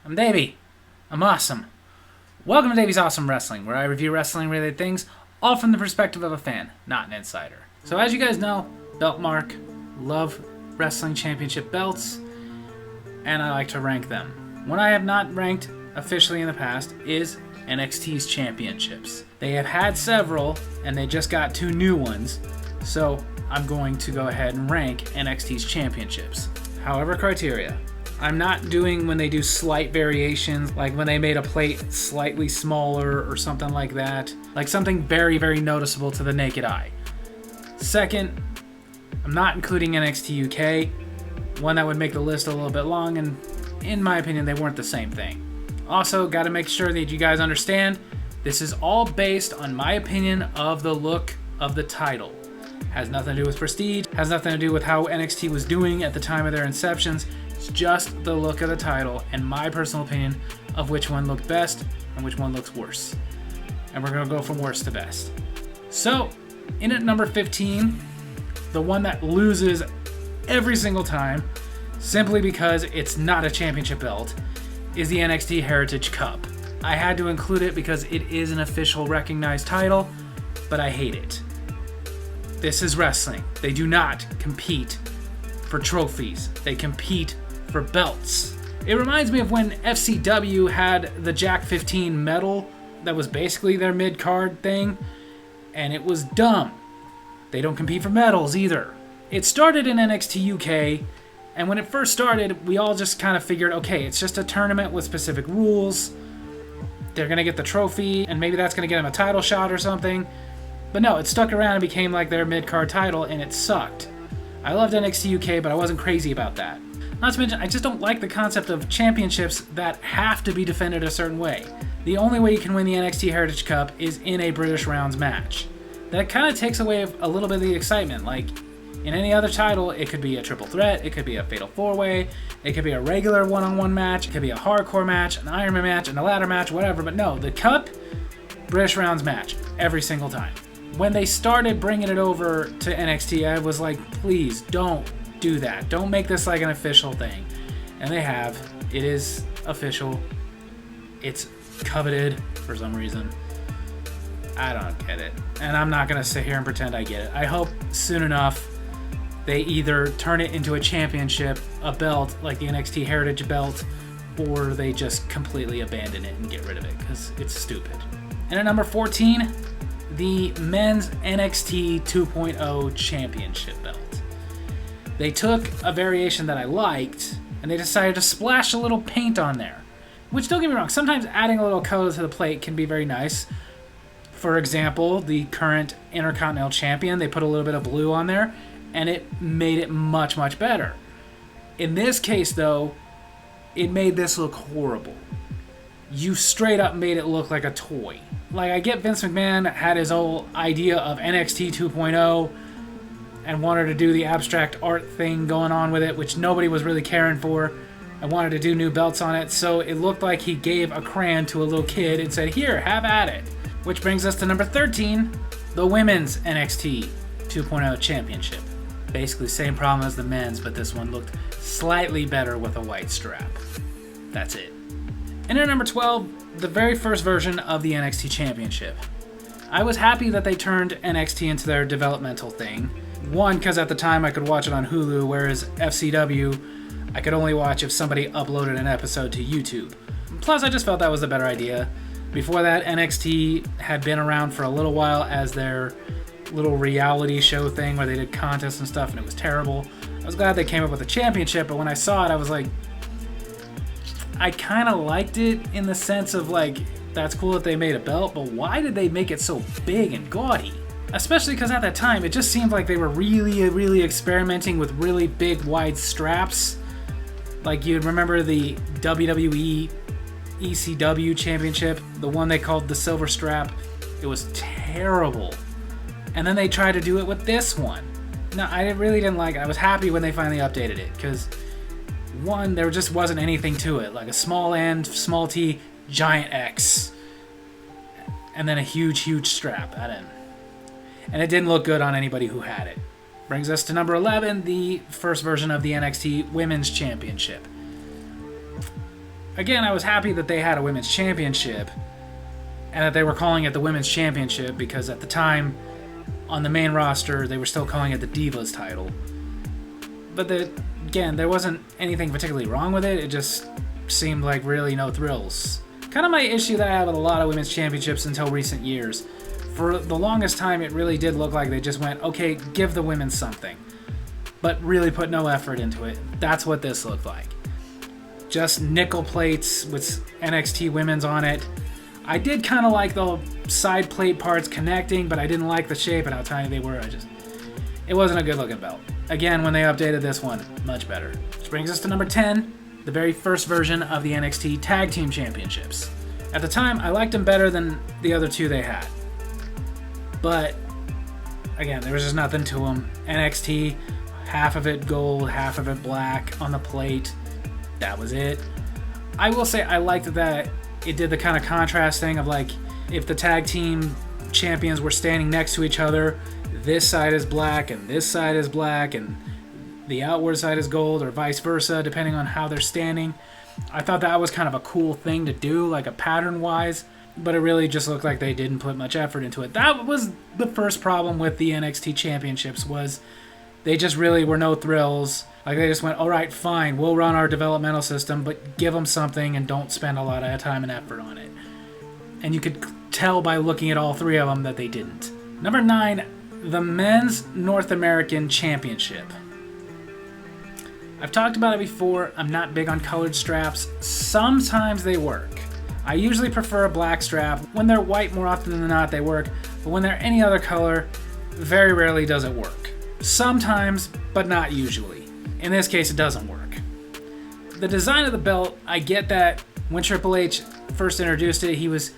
I'm Davy. I'm awesome. Welcome to Davy's Awesome Wrestling, where I review wrestling-related things, all from the perspective of a fan, not an insider. So as you guys know, belt mark, love wrestling championship belts, and I like to rank them. One I have not ranked officially in the past is NXT's championships. They have had several, and they just got 2 new ones, so I'm going to go ahead and rank NXT's championships. However, criteria. I'm not doing when they do slight variations, like when they made a plate slightly smaller or something like that. Like something very, very noticeable to the naked eye. Second, I'm not including NXT UK. One that would make the list a little bit long, and in my opinion, they weren't the same thing. Also, got to make sure that you guys understand, this is all based on my opinion of the look of the title. Has nothing to do with prestige, has nothing to do with how NXT was doing at the time of their inceptions. It's just the look of the title and my personal opinion of which one looked best and which one looks worse. And we're going to go from worst to best. So, in at number 15, the one that loses every single time, simply because it's not a championship belt, is the NXT Heritage Cup. I had to include it because it is an official recognized title, but I hate it. This is wrestling. They do not compete for trophies. They compete for belts. It reminds me of when FCW had the Jack 15 medal that was basically their mid-card thing, and it was dumb. They don't compete for medals either. It started in NXT UK, and when it first started, we all just kind of figured, okay, it's just a tournament with specific rules. They're going to get the trophy, and maybe that's going to get them a title shot or something. But no, it stuck around and became like their mid-card title, and it sucked. I loved NXT UK, but I wasn't crazy about that. Not to mention, I just don't like the concept of championships that have to be defended a certain way. The only way you can win the NXT Heritage Cup is in a British Rounds match. That kind of takes away a little bit of the excitement. Like, in any other title, it could be a triple threat, it could be a fatal 4-way, it could be a regular one-on-one match, it could be a hardcore match, an Iron Man match, and a ladder match, whatever. But no, the Cup, British Rounds match, every single time. When they started bringing it over to NXT, I was like, please don't do that. Don't make this like an official thing. And they have. It is official. It's coveted for some reason. I don't get it. And I'm not going to sit here and pretend I get it. I hope soon enough they either turn it into a championship, a belt like the NXT Heritage belt, or they just completely abandon it and get rid of it because it's stupid. And at number 14, the men's NXT 2.0 championship belt. They took a variation that I liked, and they decided to splash a little paint on there. Which, don't get me wrong, sometimes adding a little color to the plate can be very nice. For example, the current Intercontinental Champion, they put a little bit of blue on there, and it made it much, much better. In this case, though, it made this look horrible. You straight up made it look like a toy. Like, I get Vince McMahon had his whole idea of NXT 2.0 and wanted to do the abstract art thing going on with it, which nobody was really caring for. I wanted to do new belts on it, so it looked like he gave a crayon to a little kid and said, here, have at it. Which brings us to number 13, the women's NXT 2.0 championship. Basically same problem as the men's, but this one looked slightly better with a white strap. That's it. And at number 12, the very first version of the NXT championship. I was happy that they turned NXT into their developmental thing. One, because at the time I could watch it on Hulu, whereas FCW, I could only watch if somebody uploaded an episode to YouTube. Plus, I just felt that was a better idea. Before that, NXT had been around for a little while as their little reality show thing where they did contests and stuff, and it was terrible. I was glad they came up with a championship, but when I saw it, I was like, I kind of liked it in the sense of like, that's cool that they made a belt, but why did they make it so big and gaudy? Especially because at that time, it just seemed like they were really experimenting with really big, wide straps. Like, you'd remember the WWE ECW championship, the one they called the silver strap. It was terrible. And then they tried to do it with this one. No, I really didn't like it. I was happy when they finally updated it, because one, there just wasn't anything to it. Like a small N, small T, giant X. And then a huge strap. And it didn't look good on anybody who had it. Brings us to number 11, the first version of the NXT Women's Championship. Again, I was happy that they had a women's championship and that they were calling it the women's championship, because at the time on the main roster they were still calling it the Divas title. But again, there wasn't anything particularly wrong with it. It just seemed like really no thrills. Kind of my issue that I have with a lot of women's championships until recent years. For the longest time, it really did look like they just went, okay, give the women something, but really put no effort into it. That's what this looked like. Just nickel plates with NXT women's on it. I did kind of like the side plate parts connecting, but I didn't like the shape and how tiny they were. It wasn't a good looking belt. Again, when they updated this one, much better. Which brings us to number 10, the very first version of the NXT Tag Team Championships. At the time, I liked them better than the other two they had. But, again, there was just nothing to them. NXT, half of it gold, half of it black on the plate. That was it. I will say I liked that it did the kind of contrast thing of like, if the tag team champions were standing next to each other, this side is black and this side is black and the outward side is gold, or vice versa, depending on how they're standing. I thought that was kind of a cool thing to do, like a pattern-wise, but it really just looked like they didn't put much effort into it. That was the first problem with the NXT Championships, was they just really were no thrills. Like, they just went, all right, fine, we'll run our developmental system, but give them something and don't spend a lot of time and effort on it. And you could tell by looking at all three of them that they didn't. Number 9, the Men's North American Championship. I've talked about it before. I'm not big on colored straps. Sometimes they work. I usually prefer a black strap. When they're white, more often than not, they work. But when they're any other color, very rarely does it work. Sometimes, but not usually. In this case, it doesn't work. The design of the belt, I get that when Triple H first introduced it, he was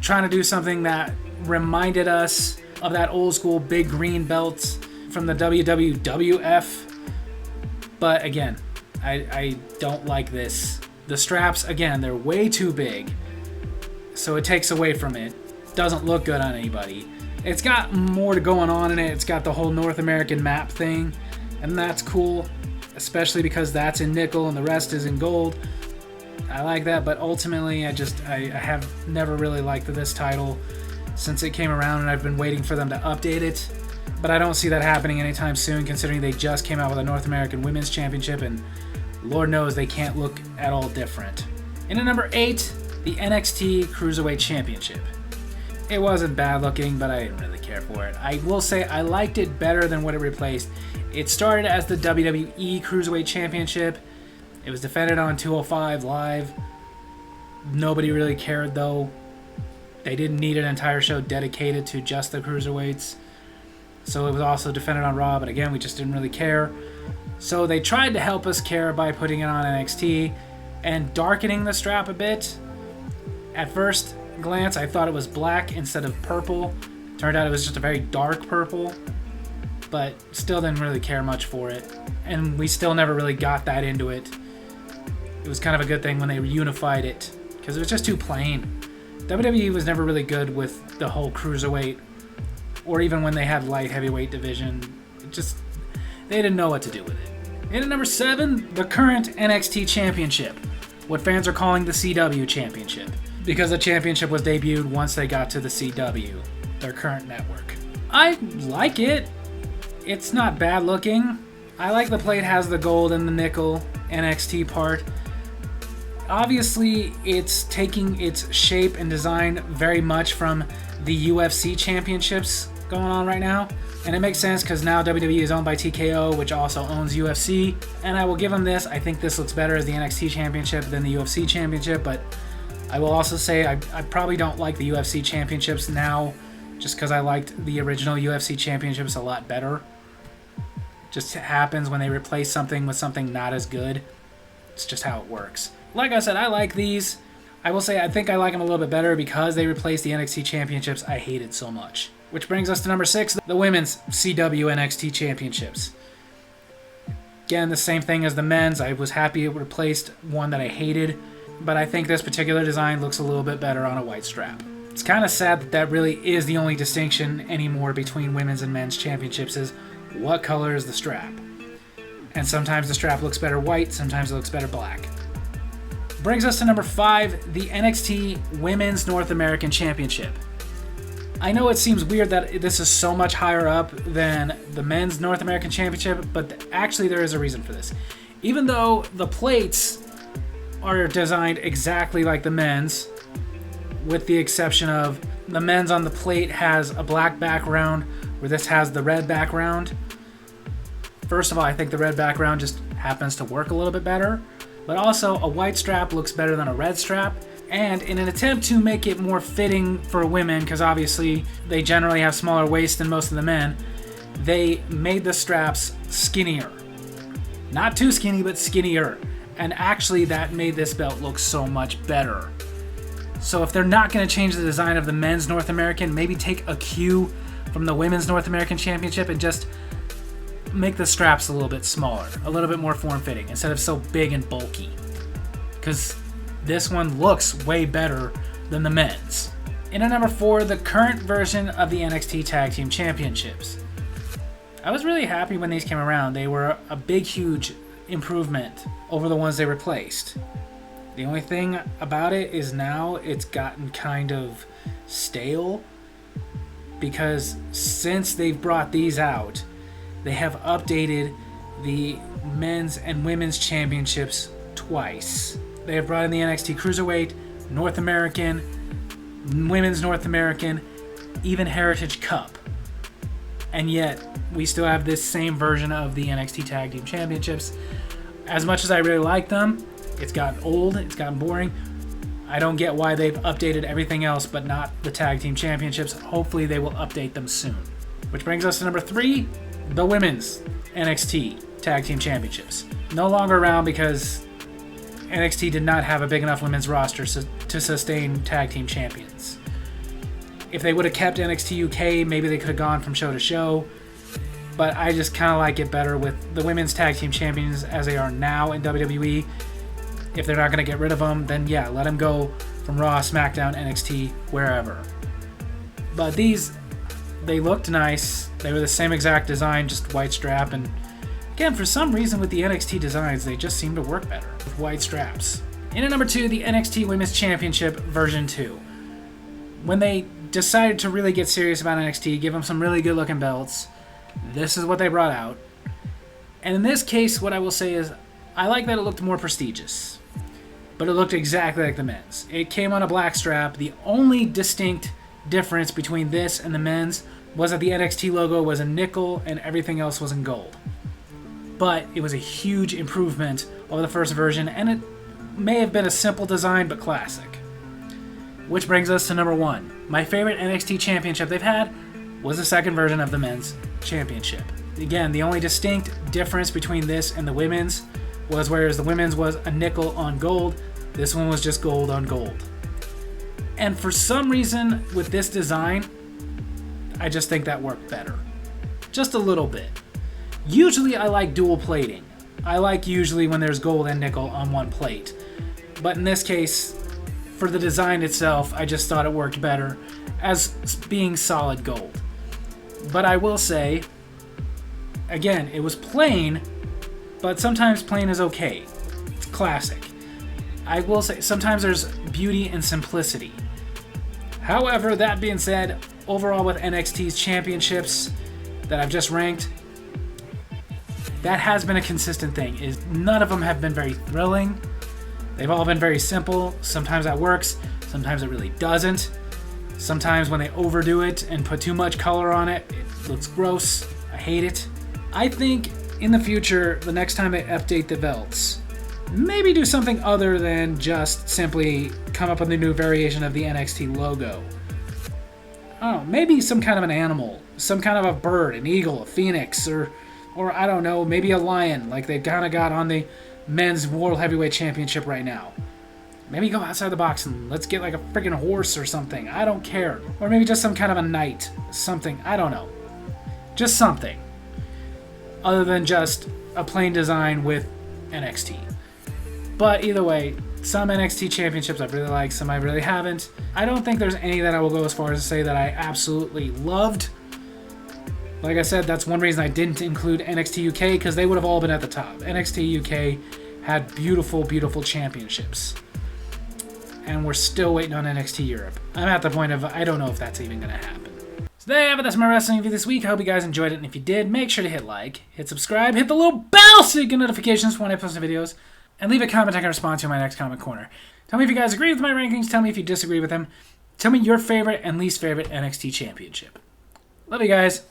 trying to do something that reminded us of that old school big green belt from the WWF. But again, I don't like this. The straps, again, they're way too big, so it takes away from it. Doesn't look good on anybody. It's got more going on in it. It's got the whole North American map thing, and that's cool, especially because that's in nickel and the rest is in gold. I like that, but ultimately I have never really liked this title since it came around, and I've been waiting for them to update it. But I don't see that happening anytime soon, considering they just came out with a North American Women's Championship, and Lord knows they can't look at all different. And at number 8, the NXT Cruiserweight Championship. It wasn't bad looking, but I didn't really care for it. I will say I liked it better than what it replaced. It started as the WWE Cruiserweight Championship. It was defended on 205 Live. Nobody really cared, though. They didn't need an entire show dedicated to just the Cruiserweights. So it was also defended on Raw, but again, we just didn't really care. So they tried to help us care by putting it on NXT and darkening the strap a bit. At first glance, I thought it was black instead of purple. Turned out it was just a very dark purple, but still didn't really care much for it. And we still never really got that into it. It was kind of a good thing when they unified it, because it was just too plain. WWE was never really good with the whole cruiserweight, or even when they had light heavyweight division. They didn't know what to do with it. And at number 7, the current NXT Championship, what fans are calling the CW Championship, because the championship was debuted once they got to the CW, their current network. I like it. It's not bad looking. I like the plate has the gold and the nickel NXT part. Obviously, it's taking its shape and design very much from the UFC championships going on right now. And it makes sense because now WWE is owned by TKO, which also owns UFC. And I will give them this. I think this looks better as the NXT championship than the UFC championship. But I will also say I probably don't like the UFC championships now, just because I liked the original UFC championships a lot better. Just happens when they replace something with something not as good. It's just how it works. Like I said, I like these. I will say I think I like them a little bit better because they replaced the NXT championships I hated so much. Which brings us to number 6, the women's CW NXT championships. Again, the same thing as the men's. I was happy it replaced one that I hated, but I think this particular design looks a little bit better on a white strap. It's kind of sad that that really is the only distinction anymore between women's and men's championships is what color is the strap. And sometimes the strap looks better white, sometimes it looks better black. brings us to number 5, the NXT Women's North American Championship. I know it seems weird that this is so much higher up than the Men's North American Championship, but actually there is a reason for this. Even though the plates are designed exactly like the men's, with the exception of the men's on the plate has a black background, where this has the red background. First of all, I think the red background just happens to work a little bit better, but also a white strap looks better than a red strap. And in an attempt to make it more fitting for women, because obviously they generally have smaller waists than most of the men, they made the straps skinnier. Not too skinny, but skinnier. And actually that made this belt look so much better. So if they're not going to change the design of the Men's North American, maybe take a cue from the Women's North American Championship and just make the straps a little bit smaller, a little bit more form-fitting, instead of so big and bulky. Because this one looks way better than the men's. In at number 4, the current version of the NXT Tag Team Championships. I was really happy when these came around. They were a big, huge improvement over the ones they replaced. The only thing about it is now it's gotten kind of stale, because since they've brought these out, they have updated the men's and women's championships twice. They have brought in the NXT Cruiserweight, North American, Women's North American, even Heritage Cup. And yet, we still have this same version of the NXT Tag Team Championships. As much as I really like them, it's gotten old, it's gotten boring. I don't get why they've updated everything else but not the Tag Team Championships. Hopefully they will update them soon. Which brings us to number 3, the Women's NXT Tag Team Championships. No longer around because NXT did not have a big enough women's roster to sustain tag team champions. If they would have kept NXT UK, maybe they could have gone from show to show, but I just kind of like it better with the women's tag team champions as they are now in WWE. If they're not going to get rid of them, then yeah, let them go from Raw, SmackDown, NXT, wherever. But these, they looked nice. They were the same exact design, just white strap, and again, for some reason with the NXT designs, they just seem to work better with white straps. In at number 2, the NXT Women's Championship version 2. When they decided to really get serious about NXT, give them some really good looking belts, this is what they brought out. And in this case, what I will say is, I like that it looked more prestigious, but it looked exactly like the men's. It came on a black strap. The only distinct difference between this and the men's was that the NXT logo was a nickel and everything else was in gold. But it was a huge improvement over the first version, and it may have been a simple design, but classic. Which brings us to number 1. My favorite NXT championship they've had was the second version of the men's championship. Again, the only distinct difference between this and the women's was whereas the women's was a nickel on gold, this one was just gold on gold. And for some reason, with this design, I just think that worked better. Just a little bit. Usually I like dual plating. I like usually when there's gold and nickel on one plate. But in this case, for the design itself, I just thought it worked better as being solid gold. But I will say, again, it was plain, but sometimes plain is okay. It's classic. I will say, sometimes there's beauty in simplicity. However, that being said, overall with NXT's championships that I've just ranked, that has been a consistent thing, is none of them have been very thrilling. They've all been very simple. Sometimes that works, sometimes it really doesn't. Sometimes when they overdo it and put too much color on it, it looks gross. I hate it. I think in the future, the next time they update the belts, maybe do something other than just simply come up with a new variation of the NXT logo. I don't know, maybe some kind of an animal, some kind of a bird, an eagle, a phoenix, or I don't know, maybe a lion, like they've kind of got on the men's World Heavyweight Championship right now. Maybe go outside the box and let's get like a freaking horse or something. I don't care. Or maybe just some kind of a knight. Something. I don't know. Just something. Other than just a plain design with NXT. But either way, some NXT championships I really like, some I really haven't. I don't think there's any that I will go as far as to say that I absolutely loved. Like I said, that's one reason I didn't include NXT UK, because they would have all been at the top. NXT UK had beautiful, beautiful championships. and we're still waiting on NXT Europe. I'm at the point of I don't know if that's even going to happen. So there you have it. That's my wrestling review this week. I hope you guys enjoyed it, and if you did, make sure to hit like, hit subscribe, hit the little bell so you get notifications when I post new videos, and leave a comment I can respond to in my next comment corner. Tell me if you guys agree with my rankings. Tell me if you disagree with them. Tell me your favorite and least favorite NXT championship. Love you guys.